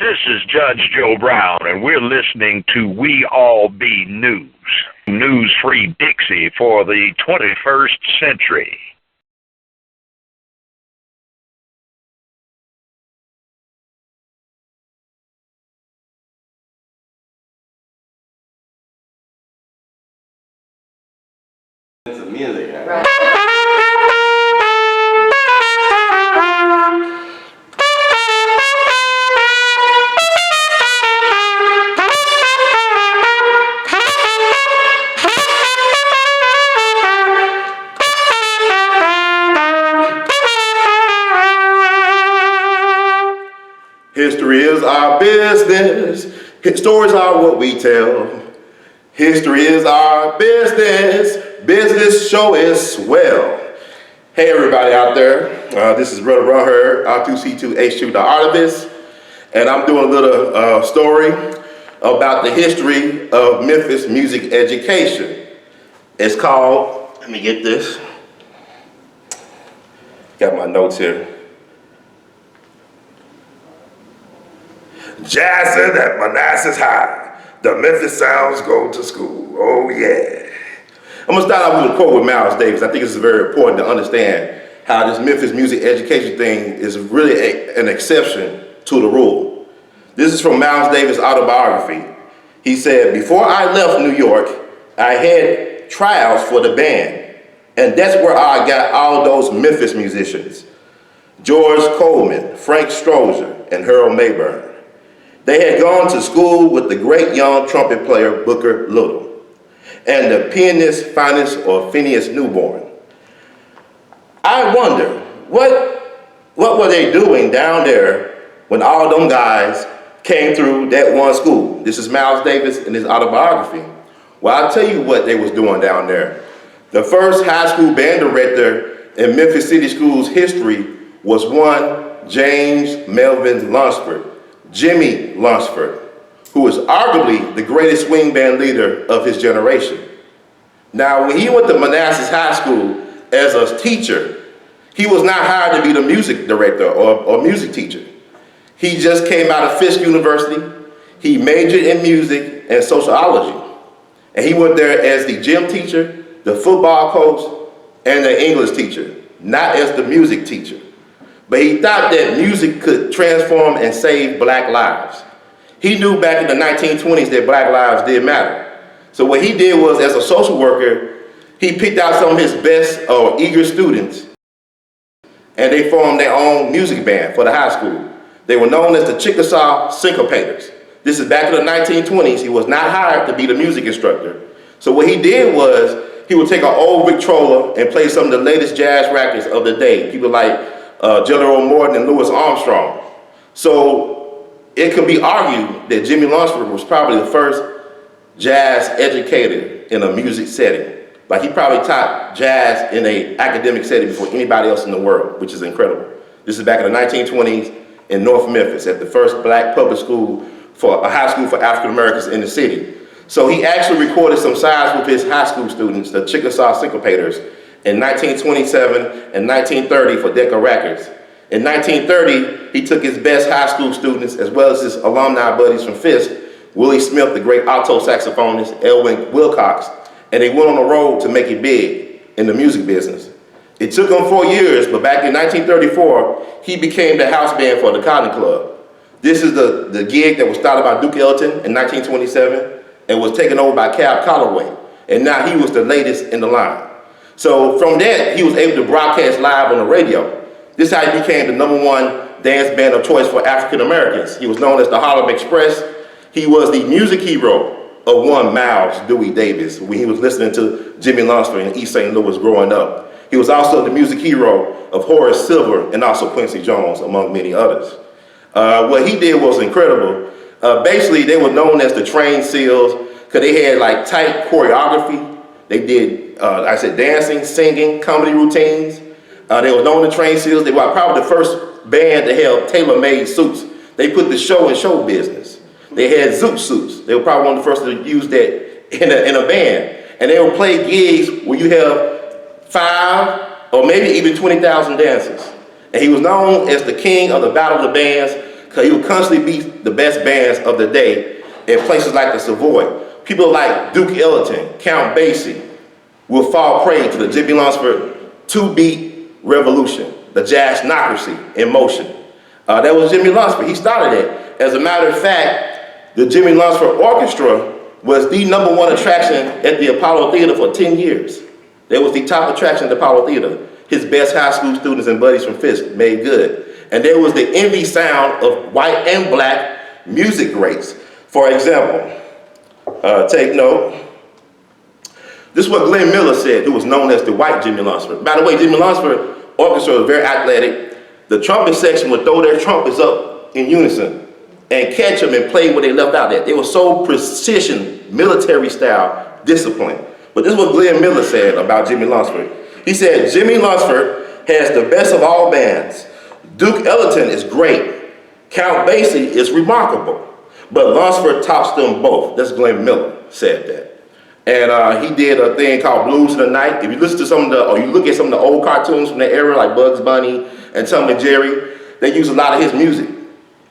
This is Judge Joe Brown, and we're listening to We All Be News. News-free Dixie for the 21st century. It's a music, right? History is our business. Stories are what we tell. History is our business. Business show is swell. Hey everybody out there. This is Brother Runher, R2C2H2, the artist, and I'm doing a little story about the history of Memphis music education. It's called, let me get this. Got my notes here. JazzIN at Manassas High. The Memphis sounds go to school. Oh yeah. I'm gonna start off with a quote with Miles Davis. I think it's very important to understand how this Memphis music education thing is really an exception to the rule. This is from Miles Davis' autobiography. He said, "Before I left New York, I had tryouts for the band, and that's where I got all those Memphis musicians. George Coleman, Frank Strozier, and Harold Mayburn. They had gone to school with the great young trumpet player Booker Little and the pianist Phineas Newborn. I wonder, what were they doing down there when all them guys came through that one school?" This is Miles Davis in his autobiography. Well, I'll tell you what they was doing down there. The first high school band director in Memphis City Schools history was one James Melvin Lunsford, Jimmy Lunsford, who is arguably the greatest swing band leader of his generation. Now, when he went to Manassas High School as a teacher, he was not hired to be the music director or music teacher. He just came out of Fisk University. He majored in music and sociology. And he went there as the gym teacher, the football coach, and the English teacher, not as the music teacher. But he thought that music could transform and save black lives. He knew back in the 1920s that black lives did matter. So what he did was, as a social worker, he picked out some of his best or eager students, and they formed their own music band for the high school. They were known as the Chickasaw Syncopators. This is back in the 1920s. He was not hired to be the music instructor. So what he did was, he would take an old Victrola and play some of the latest jazz records of the day. People like Jelly Roll Morton and Louis Armstrong. So it could be argued that Jimmy Lunsford was probably the first jazz educator in a music setting. Like, he probably taught jazz in an academic setting before anybody else in the world, which is incredible. This is back in the 1920s in North Memphis at the first black public school for a high school for African Americans in the city. So he actually recorded some sides with his high school students, the Chickasaw Syncopators, in 1927 and 1930 for Decca Records. In 1930, he took his best high school students, as well as his alumni buddies from Fisk, Willie Smith, the great alto saxophonist, Elwyn Wilcox, and they went on the road to make it big in the music business. It took him 4 years, but back in 1934, he became the house band for the Cotton Club. This is the gig that was started by Duke Ellington in 1927 and was taken over by Cab Calloway, and now he was the latest in the line. So from that, he was able to broadcast live on the radio. This is how he became the #1 dance band of choice for African Americans. He was known as the Harlem Express. He was the music hero of one Miles Dewey Davis when he was listening to Jimmy Lunsford in East St. Louis growing up. He was also the music hero of Horace Silver and also Quincy Jones, among many others. What he did was incredible. Basically, they were known as the Trained Seals because they had like tight choreography. They did, I said, dancing, singing, comedy routines. They were known as Trained Seals. They were probably the first band to have tailor-made suits. They put the show in show business. They had zoot suits. They were probably one of the first to use that in a band. And they would play gigs where you have 5 or maybe even 20,000 dancers. And he was known as the king of the Battle of the Bands because he would constantly beat the best bands of the day in places like the Savoy. People like Duke Ellington, Count Basie, will fall prey to the Jimmy Lunceford two-beat revolution, the jazz-nocracy in motion. That was Jimmy Lunceford. He started it. As a matter of fact, the Jimmy Lunceford Orchestra was the #1 attraction at the Apollo Theater for 10 years. They was the top attraction at the Apollo Theater. His best high school students and buddies from Fisk made good. And there was the envy sound of white and black music greats. For example, take note. This is what Glenn Miller said, who was known as the white Jimmy Lunceford. By the way, Jimmy Lunceford Orchestra was very athletic. The trumpet section would throw their trumpets up in unison and catch them and play where they left out at. They were so precision, military style, discipline. But this is what Glenn Miller said about Jimmy Lunceford. He said, Jimmy Lunceford has the best of all bands. Duke Ellington is great. Count Basie is remarkable. But Lunceford tops them both. That's Glenn Miller said that. And he did a thing called Blues in the Night. If you listen to some of the, or you look at some of the old cartoons from that era, like Bugs Bunny and Tom and Jerry, they use a lot of his music.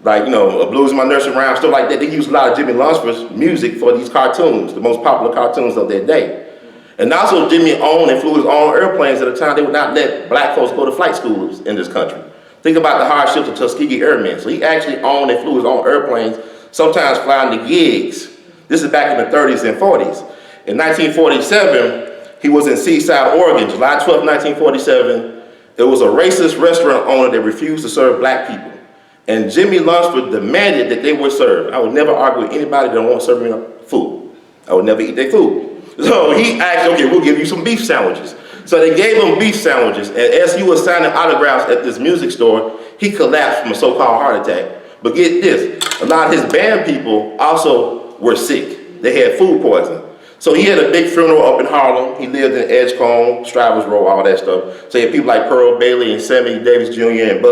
Like, you know, Blues in My Nursery Rhyme, stuff like that. They use a lot of Jimmy Lunceford's music for these cartoons, the most popular cartoons of their day. And also Jimmy owned and flew his own airplanes at a time they would not let black folks go to flight schools in this country. Think about the hardships of Tuskegee Airmen. So he actually owned and flew his own airplanes, sometimes flying to gigs. This is back in the 30s and 40s. In 1947, he was in Seaside, Oregon, July 12, 1947. There was a racist restaurant owner that refused to serve black people. And Jimmy Lunceford demanded that they were served. I would never argue with anybody that won't serve me food. I would never eat their food. So he asked, okay, we'll give you some beef sandwiches. So they gave him beef sandwiches, and as he was signing autographs at this music store, he collapsed from a so-called heart attack. But get this, a lot of his band people also were sick. They had food poisoning. So he had a big funeral up in Harlem. He lived in Edgecombe, Strivers Row, all that stuff. So he had people like Pearl Bailey and Sammy Davis Jr. and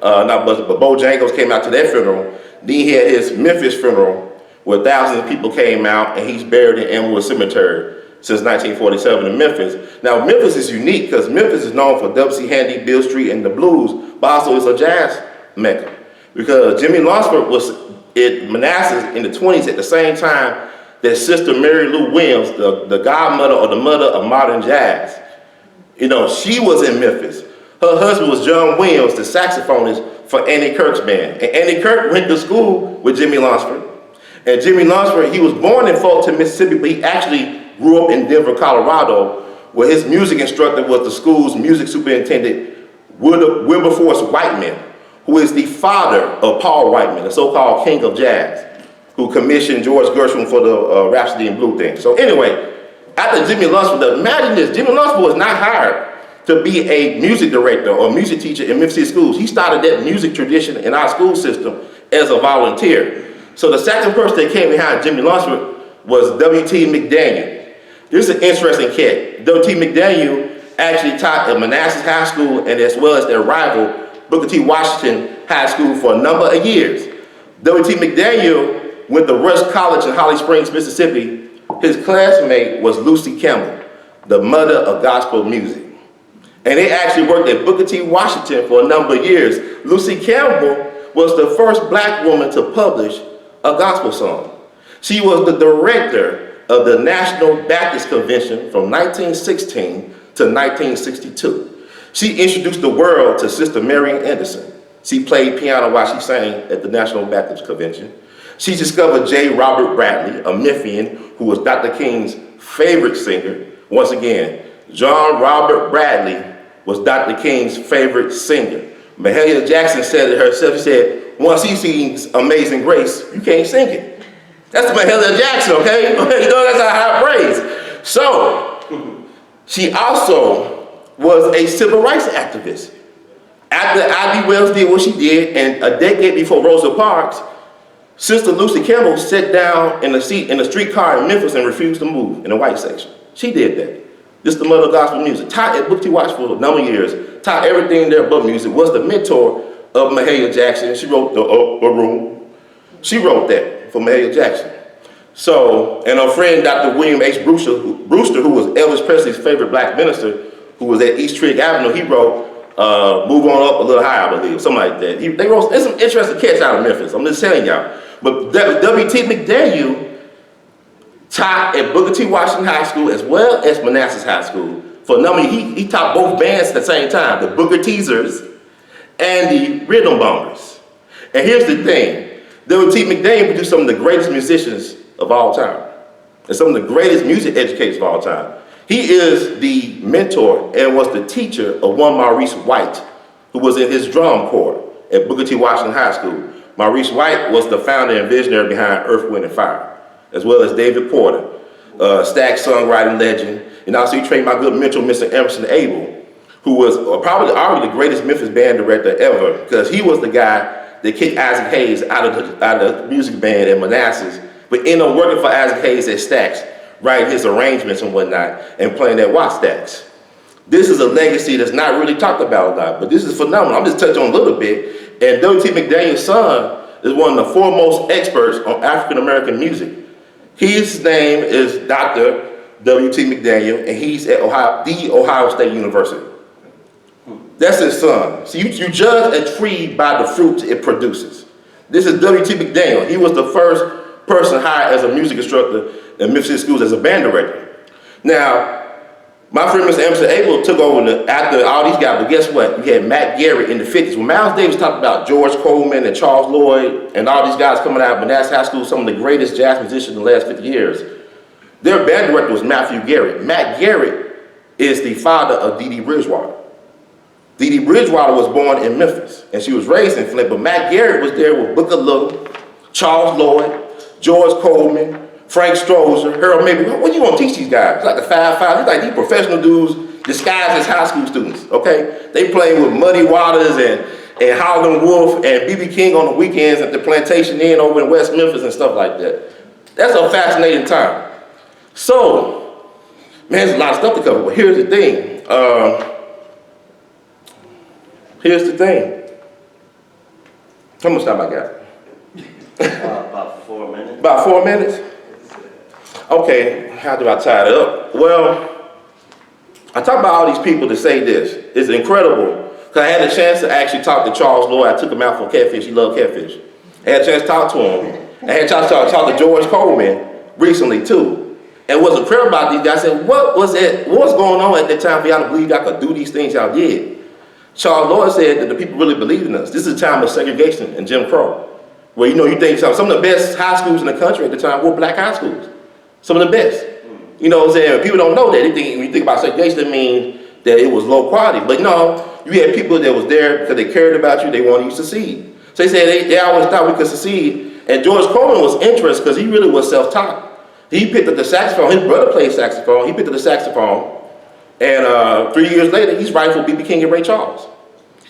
Bojangles came out to that funeral. Then he had his Memphis funeral, where thousands of people came out, and he's buried in Elmwood Cemetery since 1947 in Memphis. Now, Memphis is unique because Memphis is known for W.C. Handy, Bill Street, and the blues, but also it's a jazz mecca. Because Jimmy Lunceford was at Manassas in the 20s at the same time that Sister Mary Lou Williams, the godmother or the mother of modern jazz, you know, she was in Memphis. Her husband was John Williams, the saxophonist for Annie Kirk's band. And Annie Kirk went to school with Jimmy Lunceford. And Jimmy Lunceford, he was born in Fulton, Mississippi, but he actually grew up in Denver, Colorado, where his music instructor was the school's music superintendent, Wilberforce Whiteman, who is the father of Paul Whiteman, the so-called king of jazz, who commissioned George Gershwin for the Rhapsody in Blue thing. So anyway, after Jimmy Lunceford, imagine this, Jimmy Lunceford was not hired to be a music director or music teacher in Memphis schools. He started that music tradition in our school system as a volunteer. So the second person that came behind Jimmy Lunceford was W.T. McDaniel. This is an interesting cat. W.T. McDaniel actually taught at Manassas High School and as well as their rival, Booker T. Washington High School for a number of years. W.T. McDaniel went to Rush College in Holly Springs, Mississippi. His classmate was Lucy Campbell, the mother of gospel music. And they actually worked at Booker T. Washington for a number of years. Lucy Campbell was the first black woman to publish a gospel song. She was the director of the National Baptist Convention from 1916 to 1962. She introduced the world to Sister Marian Anderson. She played piano while she sang at the National Baptist Convention. She discovered J. Robert Bradley, a Memphian, who was Dr. King's favorite singer. Once again, John Robert Bradley was Dr. King's favorite singer. Mahalia Jackson said it herself, she said, once he sings Amazing Grace, you can't sing it. That's Mahalia Jackson, okay? You know, that's a high praise. So, she also was a civil rights activist. After Ivy Wells did what she did, and a decade before Rosa Parks, Sister Lucy Campbell sat down in the seat in the streetcar in Memphis and refused to move in the white section. She did that. This is the mother of gospel music. Taught at Booker T. Washington for a number of years. Taught everything there but music. Was the mentor of Mahalia Jackson. She wrote The Upper Room. She wrote that for Mahalia Jackson. So, and her friend Dr. William H. Brewster, who was Elvis Presley's favorite black minister, who was at East Trigg Avenue, he wrote Move On Up a Little Higher, I believe, something like that. They wrote, there's some interesting cats out of Memphis, I'm just telling y'all. But W.T. McDaniel taught at Booker T. Washington High School as well as Manassas High School. For a number, he taught both bands at the same time, the Booker Teasers and the Rhythm Bombers. And here's the thing, W.T. McDaniel produced some of the greatest musicians of all time, and some of the greatest music educators of all time. He is the mentor and was the teacher of one Maurice White, who was in his drum corps at Booker T. Washington High School. Maurice White was the founder and visionary behind Earth, Wind, and Fire, as well as David Porter, Stax songwriting legend. And also he trained my good mentor, Mr. Emerson A.L.L, who was probably arguably the greatest Memphis band director ever, because he was the guy that kicked Isaac Hayes out of the music band at Manassas, but ended up working for Isaac Hayes at Stax, writing his arrangements and whatnot, and playing at Watt Stax. This is a legacy that's not really talked about a lot, but this is phenomenal. I'm just touching on a little bit. And W.T. McDaniel's son is one of the foremost experts on African-American music. His name is Dr. W.T. McDaniel, and he's at the Ohio State University. That's his son. So you judge a tree by the fruits it produces. This is W.T. McDaniel. He was the first person hired as a music instructor in Memphis schools as a band director. Now, my friend Mr. Emerson A.L.L took over after all these guys, but guess what? We had Matt Garrett in the 50s. When Miles Davis talked about George Coleman and Charles Lloyd and all these guys coming out of Manassas High School, some of the greatest jazz musicians in the last 50 years, their band director was Matthew Garrett. Matt Garrett is the father of Dee Dee Bridgewater. Dee Dee Bridgewater was born in Memphis, and she was raised in Flint, but Matt Garrett was there with Booker Little, Charles Lloyd, George Coleman, Frank Strozer, Harold Maybe. What you gonna teach these guys? It's like the 5-5. It's like these professional dudes disguised as high school students, okay? They playing with Muddy Waters and Howlin' Wolf and B.B. King on the weekends at the Plantation Inn over in West Memphis and stuff like that. That's a fascinating time. So, man, there's a lot of stuff to cover, but here's the thing. How much time I got? About 4 minutes. About 4 minutes? Okay, how do I tie it up? Well, I talk about all these people to say this. It's incredible, because I had a chance to actually talk to Charles Lloyd. I took him out for catfish. He loved catfish. I had a chance to talk to him. I had a chance to talk to George Coleman recently, too. And what's incredible about these guys, I said, what was going on at that time for y'all to believe y'all could do these things y'all did? Charles Lloyd said that the people really believed in us. This is a time of segregation and Jim Crow, where you think some of the best high schools in the country at the time were black high schools. Some of the best. You know what I'm saying? People don't know that. They think, when you think about segregation, it means that it was low quality. But no, you had people that was there because they cared about you, they wanted you to succeed. So they said they always thought we could succeed. And George Coleman was interested because he really was self-taught. He picked up the saxophone. His brother played saxophone. He picked up the saxophone. And 3 years later, he's writing for B.B. King and Ray Charles.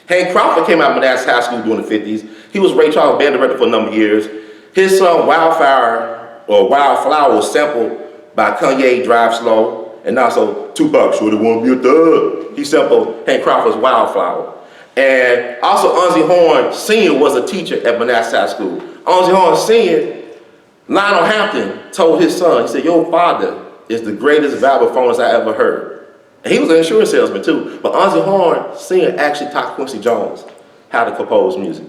Hank Crawford came out of Manassas High School during the 50s. He was Ray Charles' band director for a number of years. His song Wildflower was sampled by Kanye Drive Slow, and also Tupac, Sure They Wanna Be a Thug. He sampled Hank Crawford's Wildflower. And also Ozzie Horn Sr. was a teacher at Manassas High School. Ozzie Horn Sr., Lionel Hampton told his son, he said, your father is the greatest vibraphonist I ever heard. And he was an insurance salesman too, but Ozzie Horn Sr. actually taught Quincy Jones how to compose music.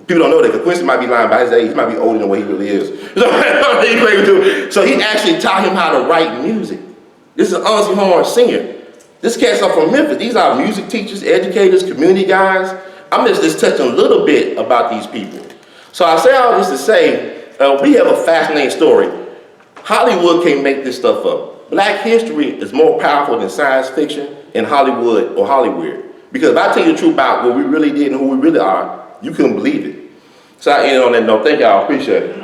People don't know that, because Quincy might be lying by his age. He might be older than what he really is. So he actually taught him how to write music. This is Ozzie Horn Sr. This cat's up from Memphis. These are music teachers, educators, community guys. I'm just touching a little bit about these people. So I say all this to say, we have a fascinating story. Hollywood can't make this stuff up. Black history is more powerful than science fiction in Hollywood or Hollywood. Because if I tell you the truth about what we really did and who we really are, you couldn't believe it. So I end on that note. Thank y'all. Appreciate it.